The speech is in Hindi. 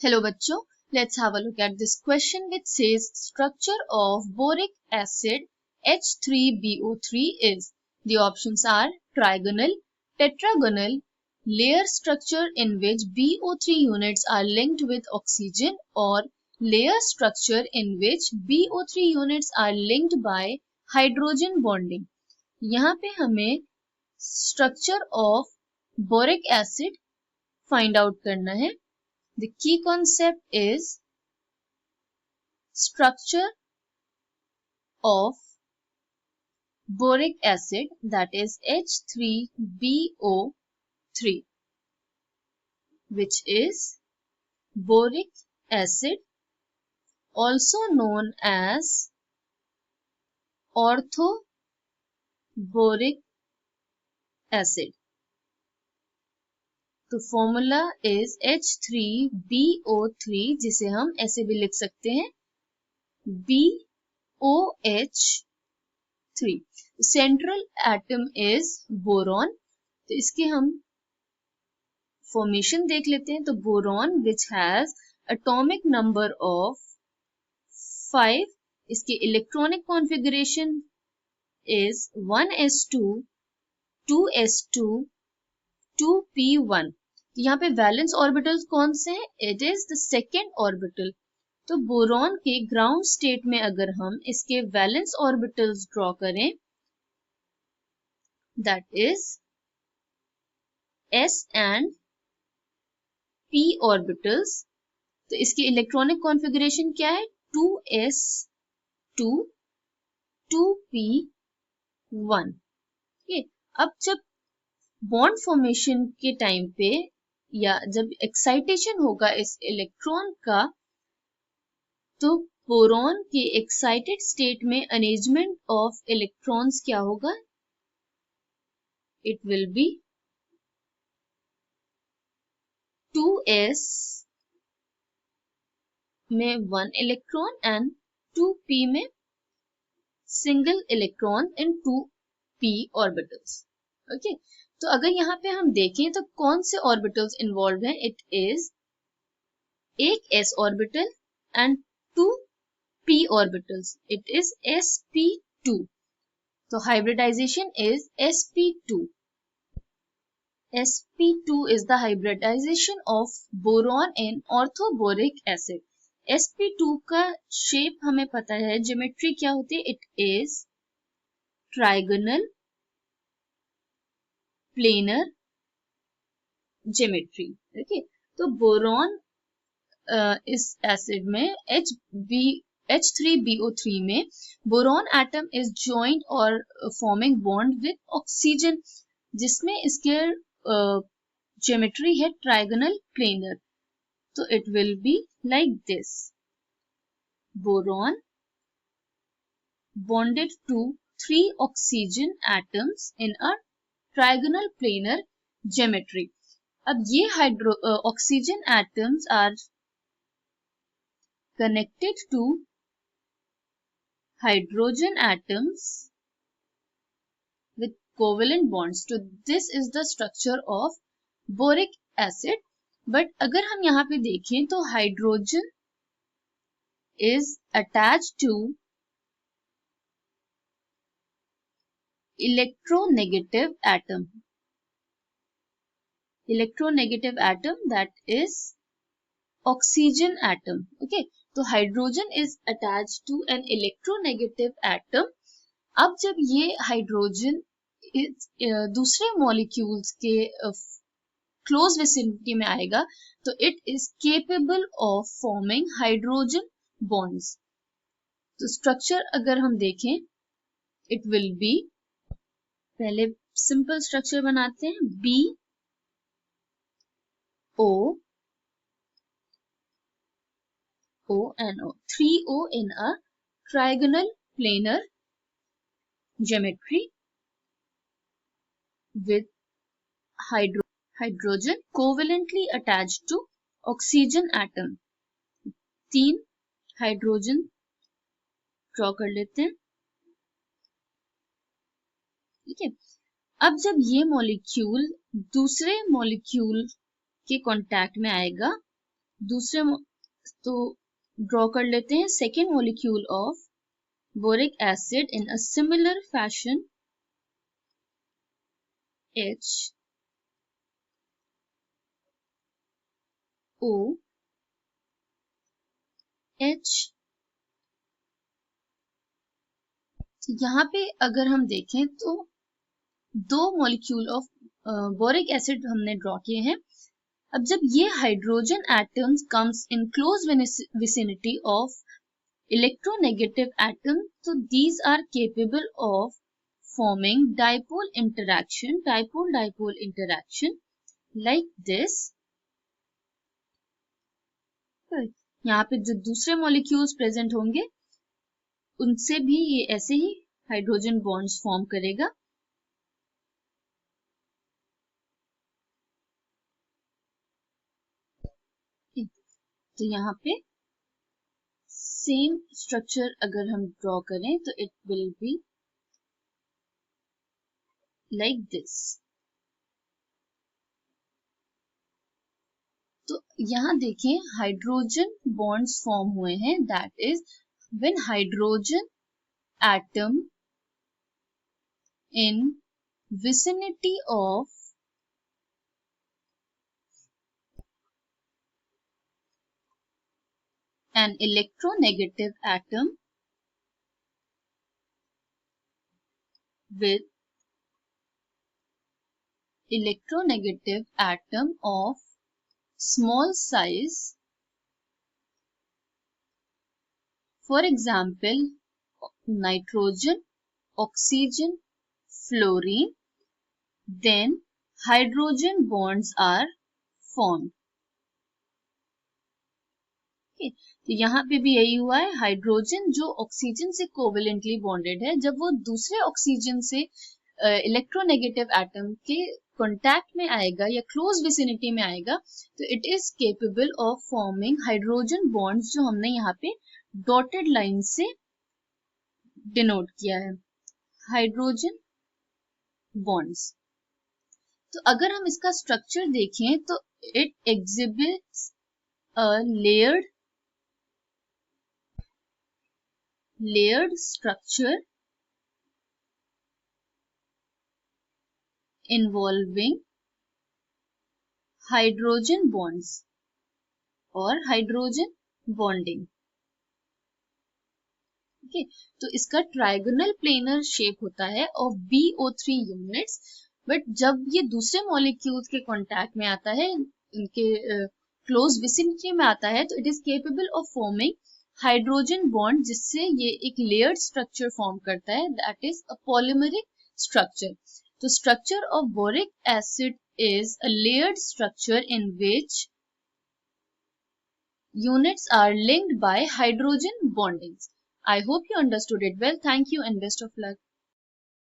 Hello bachcho, let's have a look at this question which says structure of boric acid H3BO3 is. The options are trigonal, tetragonal, layer structure in which BO3 units are linked with oxygen or layer structure in which BO3 units are linked by hydrogen bonding. यहाँ पे हमें structure of boric acid find out करना है. The key concept is structure of boric acid, that is H3BO3, which is boric acid, also known as orthoboric acid. तो फॉर्मूला इज H3BO3, जिसे हम ऐसे भी लिख सकते हैं BOH3. Central atom is boron. तो इसके हम फॉर्मेशन देख लेते हैं. तो boron which has atomic number of 5. इसके electronic configuration is 1s2, 2s2, 2p1. यहाँ पे वैलेंस ऑर्बिटल्स कौन से हैं? It is the second orbital. तो बोरॉन के ग्राउंड स्टेट में अगर हम इसके वैलेंस ऑर्बिटल्स ड्रॉ करें, that is s and p orbitals, तो इसकी इलेक्ट्रॉनिक कॉन्फ़िगरेशन क्या है? 2s2, 2p1. अब जब बॉन्ड फॉर्मेशन के टाइम पे या जब एक्साइटेशन होगा इस इलेक्ट्रॉन का, तो बोरॉन के एक्साइटेड स्टेट में अरेंजमेंट ऑफ इलेक्ट्रॉन्स क्या होगा? इट विल बी 2s में 1 इलेक्ट्रॉन एंड 2p में single electron in 2p orbitals. Okay, तो अगर यहाँ पे हम देखें तो कौन से ऑर्बिटल्स इन्वॉल्व हैं? इट इज एक s orbital and 2 p orbitals. It is sp2. तो hybridisation is sp2. sp2 is the hybridization of boron in orthoboric acid. sp2 का शेप हमें पता है, ज्योमेट्री क्या होती है? It is trigonal planar geometry. Okay, तो बोरॉन इस एसिड में H3BO3 में बोरॉन एटम इज जॉइंट और फॉर्मिंग बॉन्ड विद ऑक्सीजन, जिसमें इसके ज्योमेट्री है ट्राइगोनल प्लेनर. तो it will be like this. Boron bonded to 3 oxygen atoms in a trigonal planar geometry. अब ये oxygen atoms are connected to hydrogen atoms with covalent bonds. So this is the structure of boric acid. But अगर हम यहाँ पे देखें तो hydrogen is attached to electronegative atom. Electronegative atom, that is oxygen atom. Okay, तो hydrogen is attached to an electronegative atom. अब जब ये हाइड्रोजन दूसरे मॉलिक्यूल्स के क्लोज विसिनिटी में आएगा, तो it is capable of forming hydrogen bonds. तो स्ट्रक्चर अगर हम देखें, इट विल बी, पहले सिंपल स्ट्रक्चर बनाते हैं, BOONO, 3O in a trigonal planar geometry with hydrogen covalently attached to oxygen atom. 3 hydrogen draw कर लेते हैं. ठीक है, अब जब ये मॉलिक्यूल दूसरे मॉलिक्यूल के कांटेक्ट में आएगा, दूसरे तो ड्रॉ कर लेते हैं second molecule of boric acid in a similar fashion H O H। तो यहाँ पे अगर हम देखें तो दो मॉलिक्यूल ऑफ बोरिक एसिड हमने ड्रॉ किए हैं। अब जब ये hydrogen atoms comes in close vicinity of electronegative atom, so these are capable of forming dipole-dipole interaction like this। यहाँ पे जो दूसरे मॉलिक्यूल्स प्रेजेंट होंगे उनसे भी ये ऐसे ही हाइड्रोजन बॉन्ड्स फॉर्म करेगा। तो यहाँ पे सेम स्ट्रक्चर अगर हम ड्रॉ करें तो it will be like this. तो यहाँ देखें हाइड्रोजन बॉन्ड्स फॉर्म हुए हैं, that is when hydrogen atom in vicinity of an electronegative atom with electronegative atom of small size, for example nitrogen, oxygen, fluorine, then hydrogen bonds are formed। तो यहाँ पे भी यही हुआ है, हाइड्रोजन जो ऑक्सीजन से कोवेलेंटली बॉन्डेड है, जब वो दूसरे ऑक्सीजन से इलेक्ट्रोनेगेटिव एटम के कांटेक्ट में आएगा या क्लोज विसिनिटी में आएगा तो it is capable of forming hydrogen bonds जो हमने यहाँ पे डॉटेड लाइन से डिनोट किया है, हाइड्रोजन बॉन्ड्स। तो अगर हम इसका स्ट्रक्चर देखें तो it exhibits a layered structure involving hydrogen bonds और हाइड्रोजन बॉन्डिंग। ओके, तो इसका ट्रायगोनल प्लेनर शेप होता है ऑफ BO3 यूनिट्स, बट जब ये दूसरे मॉलिक्यूल्स के कांटेक्ट में आता है, इनके क्लोज विसिनिटी में आता है, तो it is capable of forming hydrogen bond, जिससे ये एक लेयर्ड स्ट्रक्चर फॉर्म करता है, that is a polymeric structure. तो structure of boric acid is a layered structure in which units are linked by hydrogen bondings. I hope you understood it well. Thank you and best of luck.